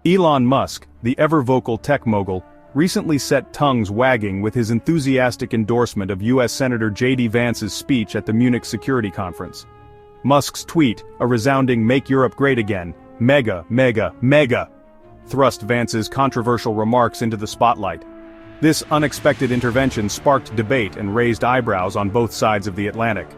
Elon Musk, the ever-vocal tech mogul, recently set tongues wagging with his enthusiastic endorsement of U.S. Senator JD Vance's speech at the Munich Security Conference. Musk's tweet, a resounding "Make Europe Great Again, mega, mega, mega," thrust Vance's controversial remarks into the spotlight. This unexpected intervention sparked debate and raised eyebrows on both sides of the Atlantic.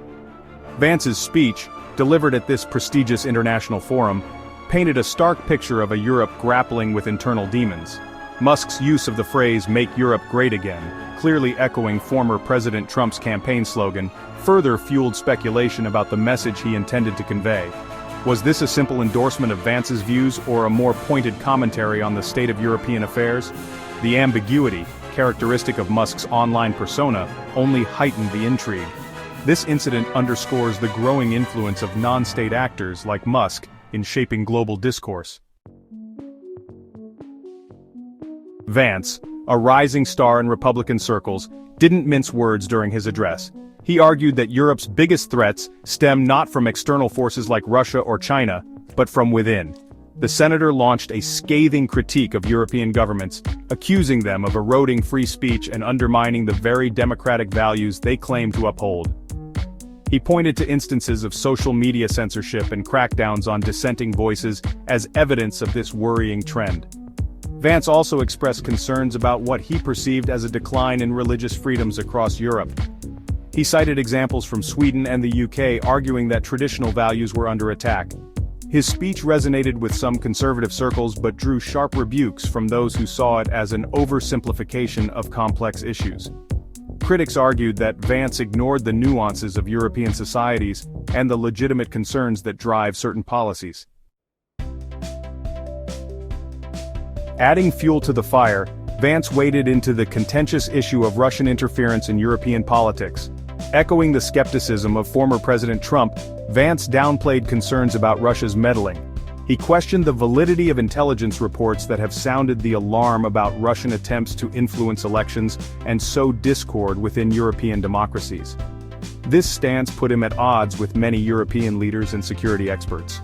Vance's speech, delivered at this prestigious international forum, painted a stark picture of a Europe grappling with internal demons. Musk's use of the phrase "Make Europe Great Again," clearly echoing former President Trump's campaign slogan, further fueled speculation about the message he intended to convey. Was this a simple endorsement of Vance's views or a more pointed commentary on the state of European affairs? The ambiguity, characteristic of Musk's online persona, only heightened the intrigue. This incident underscores the growing influence of non-state actors like Musk in shaping global discourse. Vance, a rising star in Republican circles, didn't mince words during his address. He argued that Europe's biggest threats stem not from external forces like Russia or China, but from within. The senator launched a scathing critique of European governments, accusing them of eroding free speech and undermining the very democratic values they claim to uphold. He pointed to instances of social media censorship and crackdowns on dissenting voices as evidence of this worrying trend. Vance also expressed concerns about what he perceived as a decline in religious freedoms across Europe. He cited examples from Sweden and the UK arguing that traditional values were under attack. His speech resonated with some conservative circles but drew sharp rebukes from those who saw it as an oversimplification of complex issues. Critics argued that Vance ignored the nuances of European societies and the legitimate concerns that drive certain policies. Adding fuel to the fire, Vance waded into the contentious issue of Russian interference in European politics. Echoing the skepticism of former President Trump, Vance downplayed concerns about Russia's meddling. He questioned the validity of intelligence reports that have sounded the alarm about Russian attempts to influence elections and sow discord within European democracies. This stance put him at odds with many European leaders and security experts.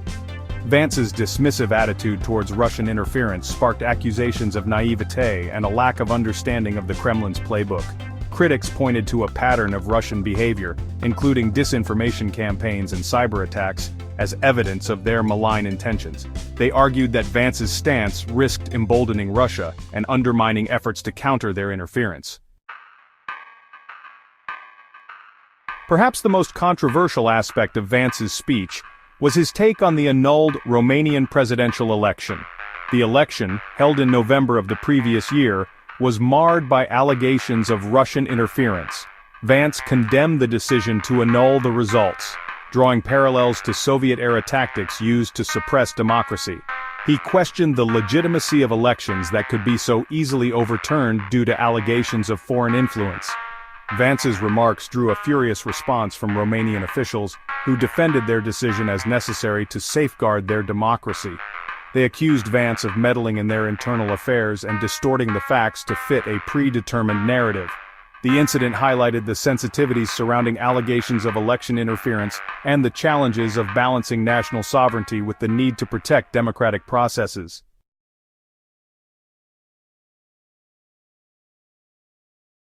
Vance's dismissive attitude towards Russian interference sparked accusations of naivete and a lack of understanding of the Kremlin's playbook. Critics pointed to a pattern of Russian behavior, including disinformation campaigns and cyber attacks, as evidence of their malign intentions. They argued that Vance's stance risked emboldening Russia and undermining efforts to counter their interference. Perhaps the most controversial aspect of Vance's speech was his take on the annulled Romanian presidential election. The election, held in November of the previous year, was marred by allegations of Russian interference. Vance condemned the decision to annul the results, drawing parallels to Soviet-era tactics used to suppress democracy. He questioned the legitimacy of elections that could be so easily overturned due to allegations of foreign influence. Vance's remarks drew a furious response from Romanian officials, who defended their decision as necessary to safeguard their democracy. They accused Vance of meddling in their internal affairs and distorting the facts to fit a predetermined narrative. The incident highlighted the sensitivities surrounding allegations of election interference and the challenges of balancing national sovereignty with the need to protect democratic processes.